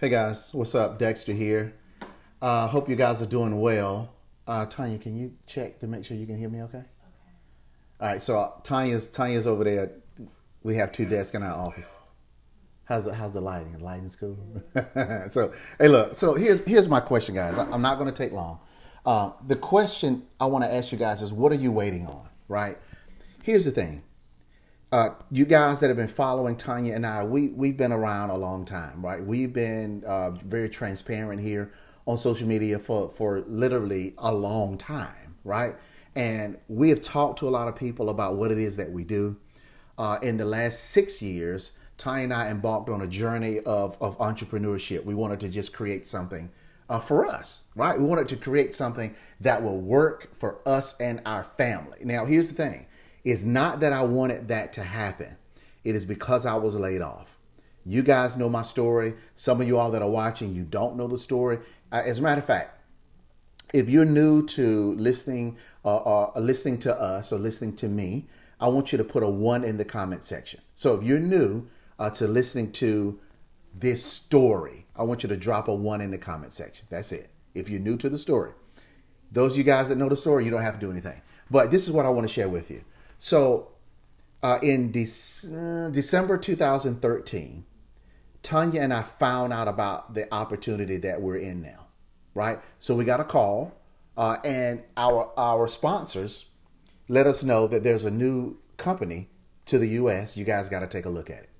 Hey guys, what's up? Dexter here. Hope you guys are doing well. Tanya, can you check to make sure you can hear me okay? All right, so Tanya's over there. We have two desks in our office. How's the lighting? The lighting's cool. So hey, look. So here's my question, guys. I'm not going to take long. The question I want to ask you guys is, what are you waiting on? Right. Here's the thing. You guys that have been following Tanya and I, we've been around a long time, right? We've been very transparent here on social media for literally a long time, right? And we have talked to a lot of people about what it is that we do. In the last 6 years, Tanya and I embarked on a journey of entrepreneurship. We wanted to just create something for us, right? We wanted to create something that will work for us and our family. Now, here's the thing. It's not that I wanted that to happen. It is because I was laid off. You guys know my story. Some of you all that are watching, you don't know the story. As a matter of fact, if you're new to listening to us or listening to me, I want you to put a 1 in the comment section. So if you're new to listening to this story, I want you to drop a 1 in the comment section. That's it. If you're new to the story, those of you guys that know the story, you don't have to do anything. But this is what I want to share with you. So in December 2013, Tanya and I found out about the opportunity that we're in now, right? So we got a call, and our sponsors let us know that there's a new company to the U.S. You guys got to take a look at it.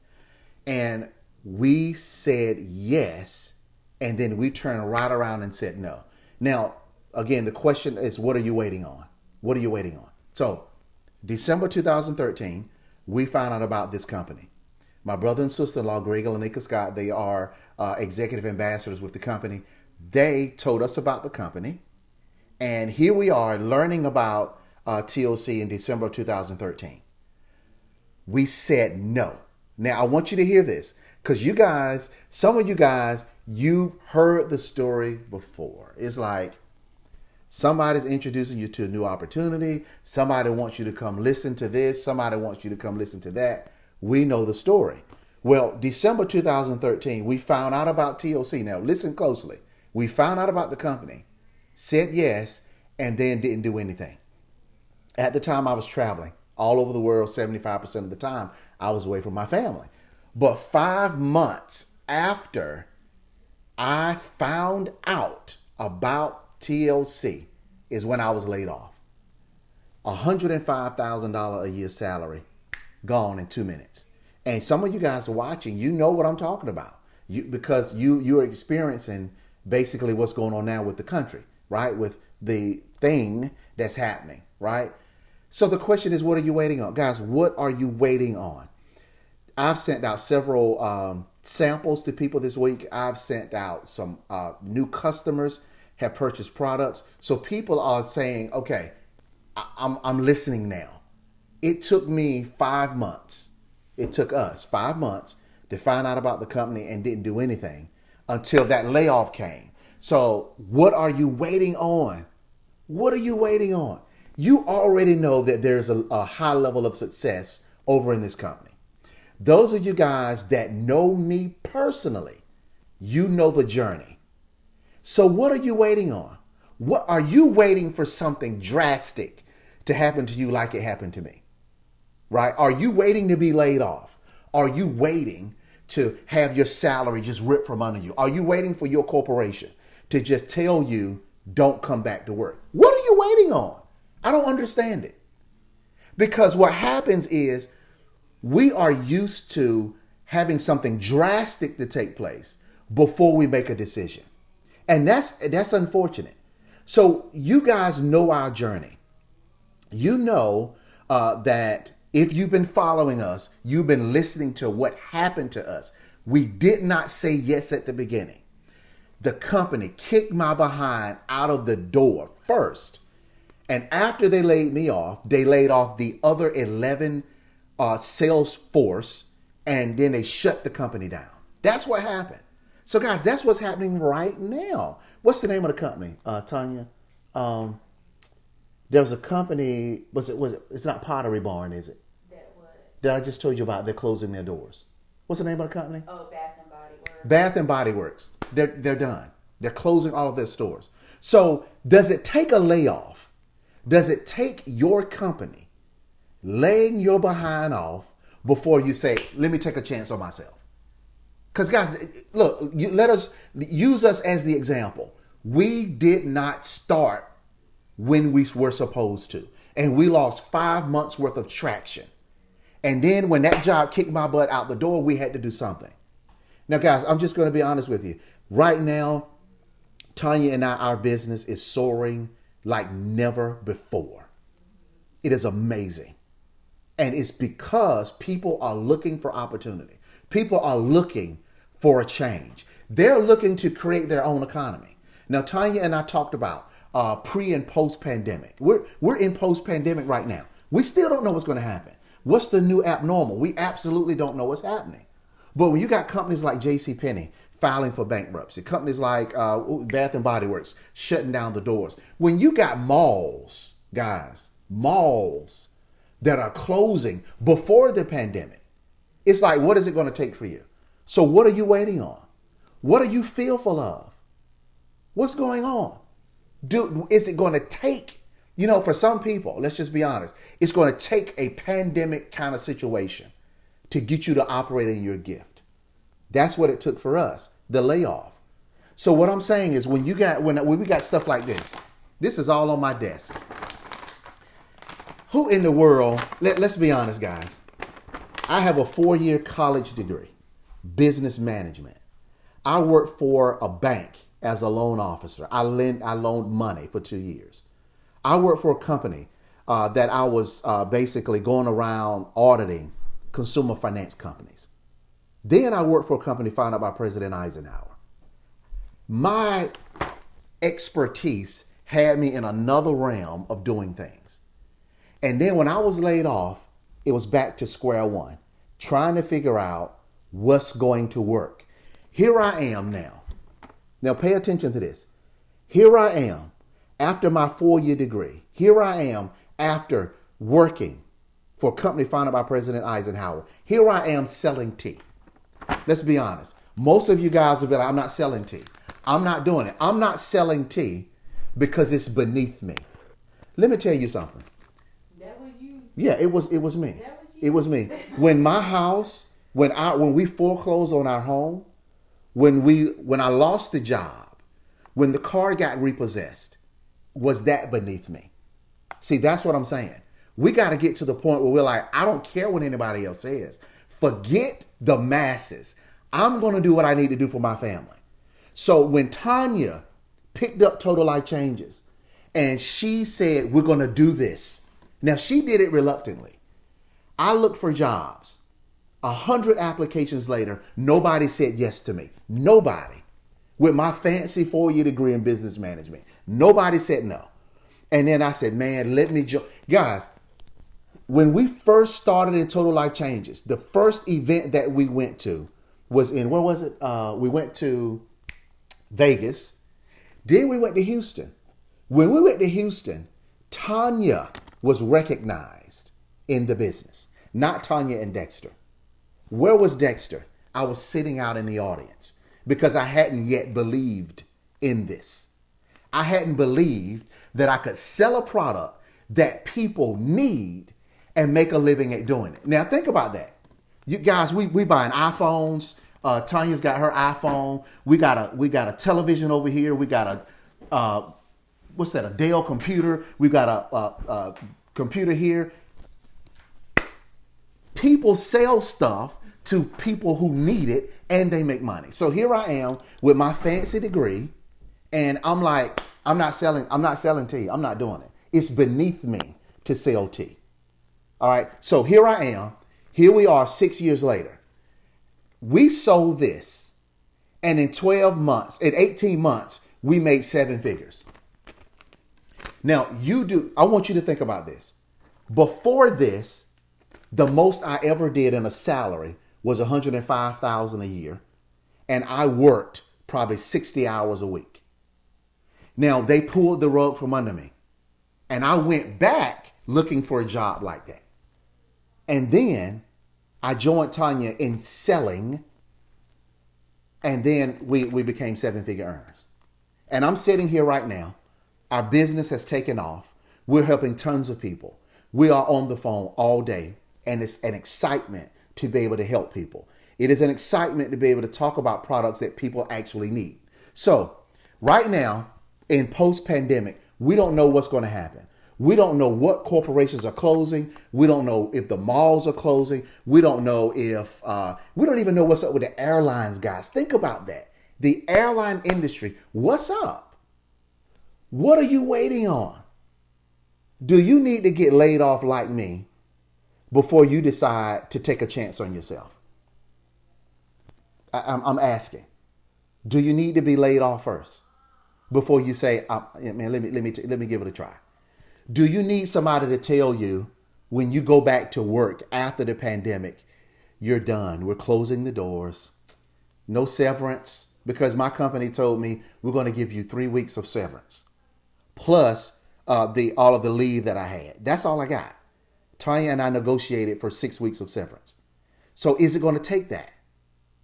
And we said yes, and then we turned right around and said no. Now, again, the question is, what are you waiting on? What are you waiting on? So December 2013, we found out about this company. My brother and sister-in-law, Greg and Lanika Scott, they are executive ambassadors with the company. They told us about the company. And here we are learning about TLC in December of 2013. We said no. Now, I want you to hear this because you guys, some of you guys, you've heard the story before. It's like, somebody's introducing you to a new opportunity. Somebody wants you to come listen to this. Somebody wants you to come listen to that. We know the story. Well, December 2013, we found out about TLC. Now, listen closely. We found out about the company, said yes, and then didn't do anything. At the time, I was traveling all over the world. 75% of the time, I was away from my family. But 5 months after I found out about TLC is when I was laid off. $105,000 a year salary gone in 2 minutes. And some of you guys are watching, you know what I'm talking about. Because you're experiencing basically what's going on now with the country, right? With the thing that's happening, right? So the question is, what are you waiting on? Guys, what are you waiting on? I've sent out several samples to people this week. I've sent out some new customers have purchased products. So people are saying, okay, I'm listening now. It took me 5 months. It took us 5 months to find out about the company and didn't do anything until that layoff came. So what are you waiting on? What are you waiting on? You already know that there's a high level of success over in this company. Those of you guys that know me personally, you know the journey. So what are you waiting on? What are you waiting for something drastic to happen to you like it happened to me? Right? Are you waiting to be laid off? Are you waiting to have your salary just ripped from under you? Are you waiting for your corporation to just tell you don't come back to work? What are you waiting on? I don't understand it. Because what happens is we are used to having something drastic to take place before we make a decision. And that's unfortunate. So you guys know our journey. You know that if you've been following us, you've been listening to what happened to us. We did not say yes at the beginning. The company kicked my behind out of the door first. And after they laid me off, they laid off the other 11 sales force, and then they shut the company down. That's what happened. So guys, that's what's happening right now. What's the name of the company, Tanya? There was a company. Was it? It's not Pottery Barn, is it? That what? That I just told you about. They're closing their doors. What's the name of the company? Oh, Bath and Body Bath and Body Works. They're done. They're closing all of their stores. So does it take a layoff? Does it take your company laying your behind off before you say, let me take a chance on myself? Because guys, look, let us use us as the example. We did not start when we were supposed to. And we lost 5 months worth of traction. And then when that job kicked my butt out the door, we had to do something. Now, guys, I'm just going to be honest with you. Right now, Tanya and our business is soaring like never before. It is amazing. And it's because people are looking for opportunity. People are looking for a change. They're looking to create their own economy. Now, Tanya and I talked about pre and post pandemic. We're in post pandemic right now. We still don't know what's going to happen. What's the new abnormal? We absolutely don't know what's happening. But when you got companies like JCPenney filing for bankruptcy, companies like Bath and Body Works shutting down the doors, when you got malls, guys, malls that are closing before the pandemic, it's like, what is it going to take for you? So what are you waiting on? What are you fearful of? What's going on? Is it going to take, for some people, let's just be honest, it's going to take a pandemic kind of situation to get you to operate in your gift. That's what it took for us, the layoff. So what I'm saying is when we got stuff like this is all on my desk. Who in the world, let's be honest, guys. I have a 4-year college degree, business management. I worked for a bank as a loan officer. I loaned money for 2 years. I worked for a company that I was basically going around auditing consumer finance companies. Then I worked for a company founded by President Eisenhower. My expertise had me in another realm of doing things. And then when I was laid off, it was back to square one, trying to figure out what's going to work. Here I am now. Now pay attention to this. Here I am after my 4-year degree. Here I am after working for a company founded by President Eisenhower. Here I am selling tea. Let's be honest. Most of you guys will be like, I'm not selling tea. I'm not doing it. I'm not selling tea because it's beneath me. Let me tell you something. That was you. Yeah, it was me. That was you. It was me. When my house, when we foreclosed on our home, when I lost the job, when the car got repossessed, was that beneath me? See, that's what I'm saying. We got to get to the point where we're like, I don't care what anybody else says. Forget the masses. I'm going to do what I need to do for my family. So when Tanya picked up Total Life Changes and she said, we're going to do this. Now, she did it reluctantly. I looked for jobs. 100 applications later, nobody said yes to me. Nobody. With my fancy 4-year degree in business management, nobody said no. And then I said, man, let me guys, when we first started in Total Life Changes, the first event that we went to was where was it? We went to Vegas. Then we went to Houston. When we went to Houston, Tanya was recognized in the business, not Tanya and Dexter. Where was Dexter? I was sitting out in the audience because I hadn't yet believed in this. I hadn't believed that I could sell a product that people need and make a living at doing it. Now think about that. You guys, we buying iPhones. Tanya's got her iPhone. We got a television over here. We got a what's that? A Dell computer. We got a computer here. People sell stuff to people who need it and they make money. So here I am with my fancy degree and I'm like, I'm not selling tea. I'm not doing it. It's beneath me to sell tea. All right. So here I am. Here we are 6 years later. We sold this and in 18 months, we made 7 figures. Now I want you to think about this. Before this, the most I ever did in a salary was $105,000 a year. And I worked probably 60 hours a week. Now they pulled the rug from under me and I went back looking for a job like that. And then I joined Tanya in selling And then we became seven-figure earners. And I'm sitting here right now. Our business has taken off. We're helping tons of people. We are on the phone all day. And it's an excitement to be able to help people. It is an excitement to be able to talk about products that people actually need. So right now, in post-pandemic, we don't know what's going to happen. We don't know what corporations are closing. We don't know if the malls are closing. We don't know if, we don't even know what's up with the airlines, guys. Think about that. The airline industry, what's up? What are you waiting on? Do you need to get laid off like me before you decide to take a chance on yourself? I'm asking. Do you need to be laid off first before you say, man, let me give it a try? Do you need somebody to tell you when you go back to work after the pandemic, you're done. We're closing the doors. No severance, because my company told me we're going to give you 3 weeks of severance plus all of the leave that I had. That's all I got. Tanya and I negotiated for 6 weeks of severance. So is it going to take that?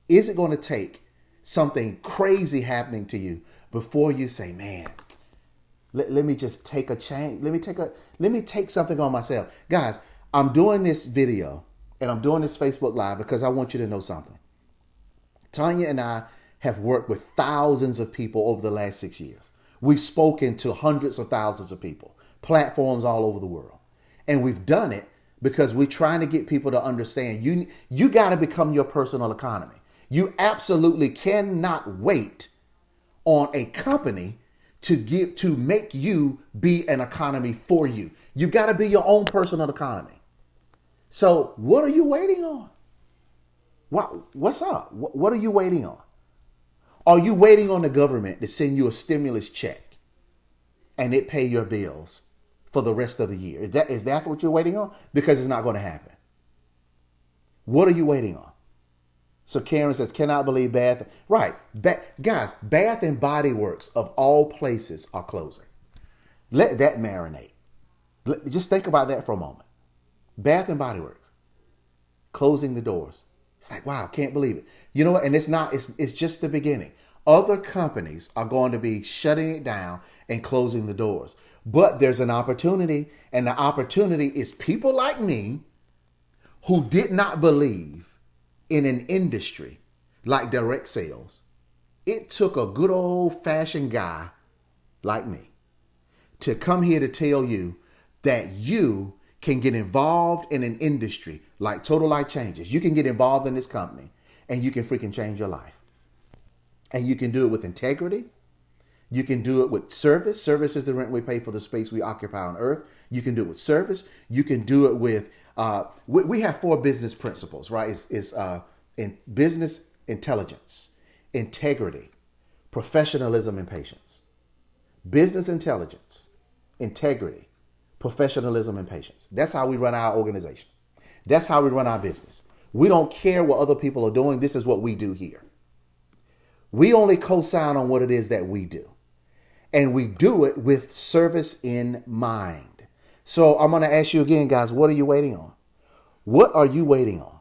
Is it going to take something crazy happening to you before you say, man, let me just take a change. Let me take something on myself. Guys, I'm doing this video and I'm doing this Facebook Live because I want you to know something. Tanya and I have worked with thousands of people over the last 6 years. We've spoken to hundreds of thousands of people, platforms all over the world. And we've done it because we're trying to get people to understand you got to become your personal economy. You absolutely cannot wait on a company to make you be an economy for you. You got to be your own personal economy. So what are you waiting on? What's up? What are you waiting on? Are you waiting on the government to send you a stimulus check and it pay your bills for the rest of the year? Is that what you're waiting on? Because it's not going to happen. What are you waiting on? So Karen says, cannot believe Bath. Right. Guys, Bath and Body Works of all places are closing. Let that marinate. Just think about that for a moment. Bath and Body Works closing the doors. It's like, wow, can't believe it. You know what? And it's just the beginning. Other companies are going to be shutting it down and closing the doors. But there's an opportunity, and the opportunity is people like me who did not believe in an industry like direct sales. It took a good old fashioned guy like me to come here to tell you that you can get involved in an industry like Total Life Changes. You can get involved in this company and you can freaking change your life. And you can do it with integrity. You can do it with service. Service is the rent we pay for the space we occupy on earth. You can do it with service. You can do it with, we have 4 business principles, right? It's in business intelligence, integrity, professionalism, and patience. Business intelligence, integrity, professionalism, and patience. That's how we run our organization. That's how we run our business. We don't care what other people are doing. This is what we do here. We only co-sign on what it is that we do. And we do it with service in mind. So I'm going to ask you again, guys, what are you waiting on? What are you waiting on?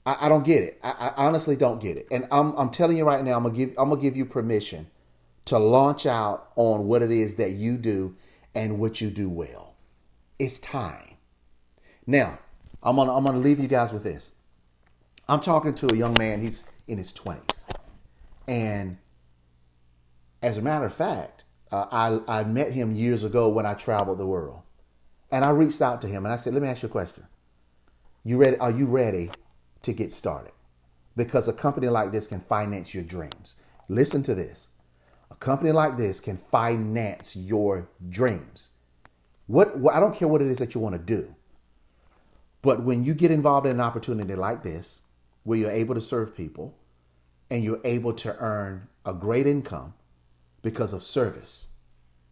I don't get it. I honestly don't get it. And I'm telling you right now, I'm gonna give you permission to launch out on what it is that you do and what you do well. It's time. Now, I'm gonna leave you guys with this. I'm talking to a young man. He's in his 20s, and as a matter of fact, I met him years ago when I traveled the world, and I reached out to him and I said, "Let me ask you a question. You ready? Are you ready to get started? Because a company like this can finance your dreams." Listen to this. A company like this can finance your dreams. I don't care what it is that you want to do. But when you get involved in an opportunity like this, where you're able to serve people and you're able to earn a great income because of service,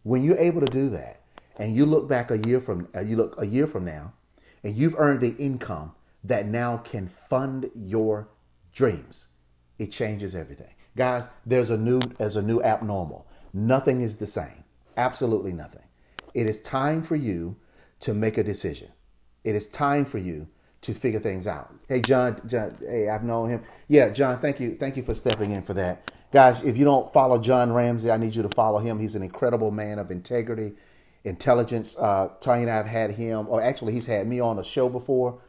when you're able to do that and you look back a year from now and you've earned the income that now can fund your dreams, it changes everything. Guys, there's a new abnormal. Nothing is the same. Absolutely nothing. It is time for you to make a decision. It is time for you to figure things out. Hey, John, hey, I've known him. Yeah, John, thank you for stepping in for that. Guys, if you don't follow John Ramsey, I need you to follow him. He's an incredible man of integrity, intelligence. Tanya and I have had him, or actually he's had me on a show before.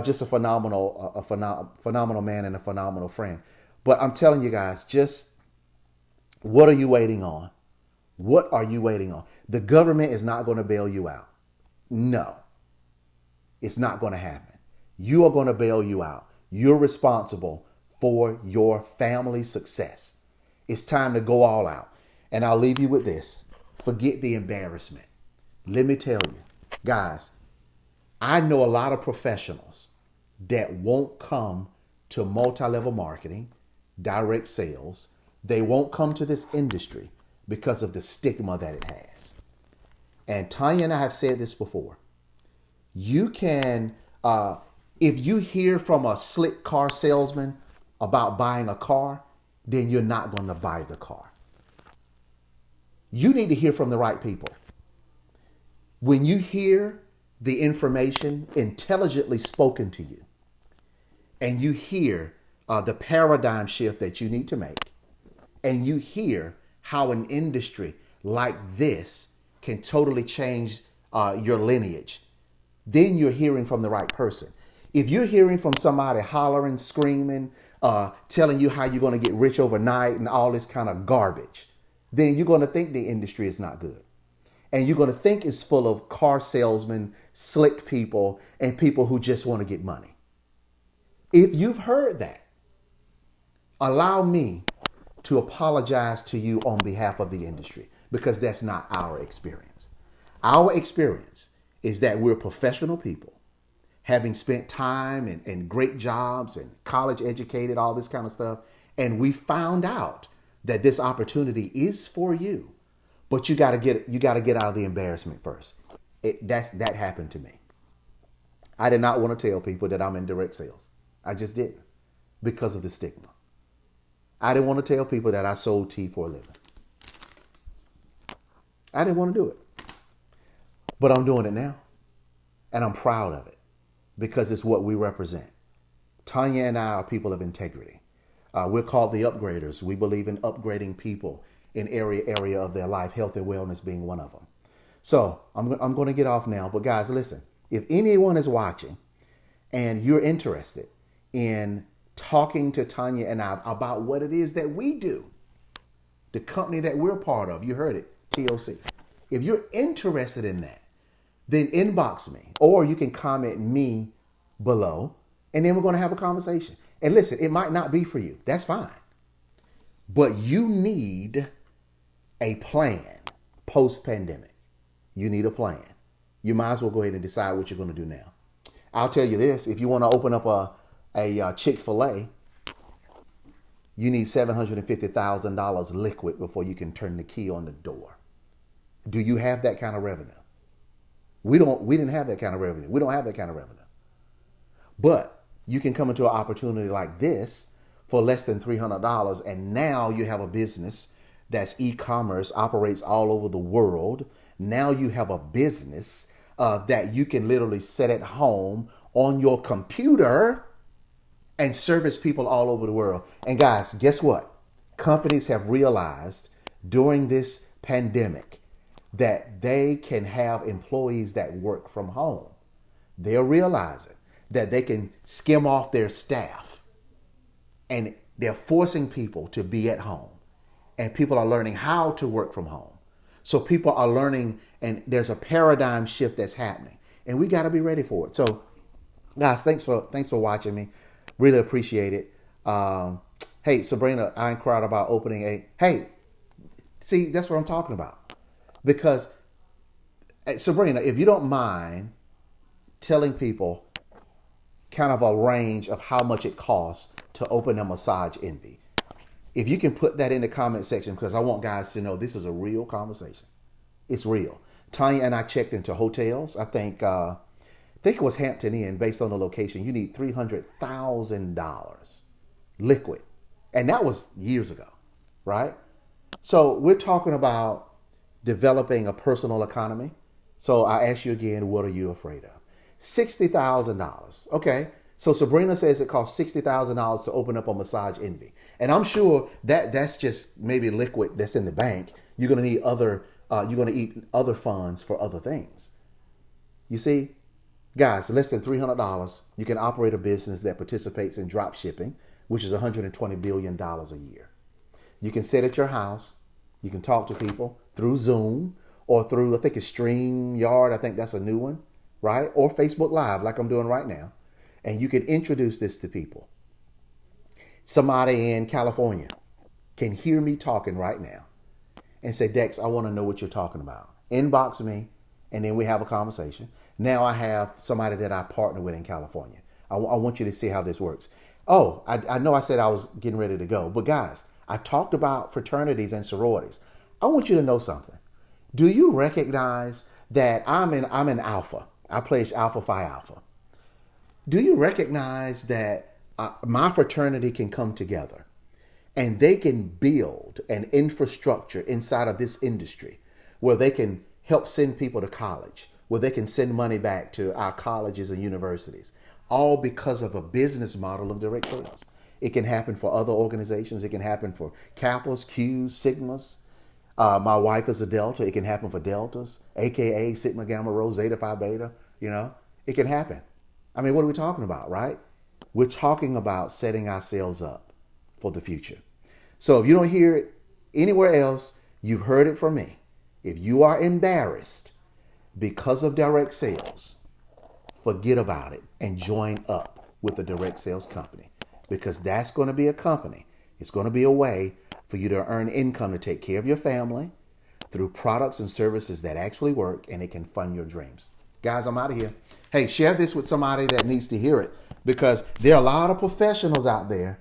Just a phenomenal man and a phenomenal friend. But I'm telling you guys, just what are you waiting on? What are you waiting on? The government is not going to bail you out. No, it's not going to happen. You are going to bail you out. You're responsible for your family's success. It's time to go all out. And I'll leave you with this. Forget the embarrassment. Let me tell you, guys, I know a lot of professionals that won't come to multi-level marketing, direct sales. They won't come to this industry because of the stigma that it has. And Tanya and I have said this before. You can, if you hear from a slick car salesman about buying a car, then you're not going to buy the car. You need to hear from the right people. When you hear the information intelligently spoken to you, and you hear the paradigm shift that you need to make, and you hear how an industry like this can totally change your lineage, then you're hearing from the right person. If you're hearing from somebody hollering, screaming, telling you how you're going to get rich overnight and all this kind of garbage, then you're going to think the industry is not good. And you're going to think it's full of car salesmen, slick people, and people who just want to get money. If you've heard that, allow me to apologize to you on behalf of the industry, because that's not our experience. Our experience is that we're professional people, having spent time in great jobs and college educated, all this kind of stuff. And we found out that this opportunity is for you, but you got to get out of the embarrassment first. That happened to me. I did not want to tell people that I'm in direct sales. I just didn't, because of the stigma. I didn't want to tell people that I sold tea for a living. I didn't want to do it. But I'm doing it now. And I'm proud of it, because it's what we represent. Tanya and I are people of integrity. We're called the upgraders. We believe in upgrading people in area of their life, health and wellness being one of them. So I'm going to get off now. But guys, listen, if anyone is watching and you're interested in talking to Tanya and I about what it is that we do, the company that we're part of, you heard it, TLC. If you're interested in that, then inbox me, or you can comment me below, and then we're going to have a conversation. And listen, it might not be for you. That's fine. But you need a plan post-pandemic. You need a plan. You might as well go ahead and decide what you're going to do now. I'll tell you this. If you want to open up a Chick-fil-A, you need $750,000 liquid before you can turn the key on the door. Do you have that kind of revenue? We didn't have that kind of revenue. We don't have that kind of revenue. But you can come into an opportunity like this for less than $300, and now you have a business that's e-commerce, operates all over the world. Now you have a business that you can literally sit at home on your computer and service people all over the world. And guys, guess what? Companies have realized during this pandemic that they can have employees that work from home. They're realizing that they can skim off their staff, and they're forcing people to be at home, and people are learning how to work from home. So people are learning, and there's a paradigm shift that's happening, and we got to be ready for it. So guys, thanks for watching me. Really appreciate it. Hey, Sabrina, I inquired about opening see, that's what I'm talking about. Because, Sabrina, if you don't mind telling people kind of a range of how much it costs to open a Massage Envy, if you can put that in the comment section, because I want guys to know this is a real conversation. It's real. Tanya and I checked into hotels. I think it was Hampton Inn. Based on the location, you need $300,000 liquid. And that was years ago, right? So we're talking about developing a personal economy. So I ask you again, what are you afraid of? $60,000. Okay. So Sabrina says it costs $60,000 to open up a Massage Envy. And I'm sure that that's just maybe liquid that's in the bank. You're going to need you're going to eat other funds for other things. You see, guys, less than $300, you can operate a business that participates in drop shipping, which is $120 billion a year. You can sit at your house. You can talk to people through Zoom or through, I think it's StreamYard. I think that's a new one, right? Or Facebook Live, like I'm doing right now. And you can introduce this to people. Somebody in California can hear me talking right now and say, Dex, I want to know what you're talking about. Inbox me, and then we have a conversation. Now I have somebody that I partner with in California. I want you to see how this works. Oh, I know I said I was getting ready to go, but guys, I talked about fraternities and sororities. I want you to know something. Do you recognize that I'm in Alpha? I pledge Alpha Phi Alpha. Do you recognize that my fraternity can come together and they can build an infrastructure inside of this industry where they can help send people to college, where they can send money back to our colleges and universities, all because of a business model of direct sales? It can happen for other organizations. It can happen for Kappas, Qs, Sigmas. My wife is a Delta. It can happen for Deltas, AKA Sigma Gamma Rho, Zeta Phi Beta. It can happen. I mean, what are we talking about, right? We're talking about setting ourselves up for the future. So if you don't hear it anywhere else, you've heard it from me. If you are embarrassed because of direct sales, forget about it and join up with a direct sales company, because that's going to be a company. It's going to be a way for you to earn income to take care of your family through products and services that actually work, and it can fund your dreams. Guys, I'm out of here. Hey, share this with somebody that needs to hear it, because there are a lot of professionals out there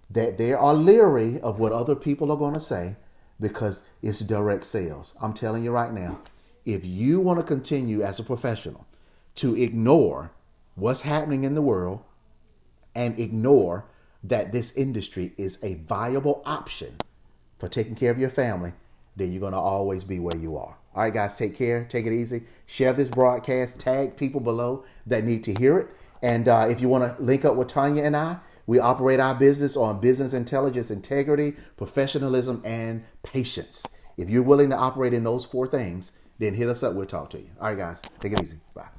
that they are leery of what other people are going to say because it's direct sales. I'm telling you right now, if you want to continue as a professional to ignore what's happening in the world and ignore that this industry is a viable option for taking care of your family, then you're going to always be where you are. All right, guys, take care. Take it easy. Share this broadcast. Tag people below that need to hear it. And if you want to link up with Tanya and I, we operate our business on business intelligence, integrity, professionalism, and patience. If you're willing to operate in those 4 things, then hit us up. We'll talk to you. All right, guys, take it easy. Bye.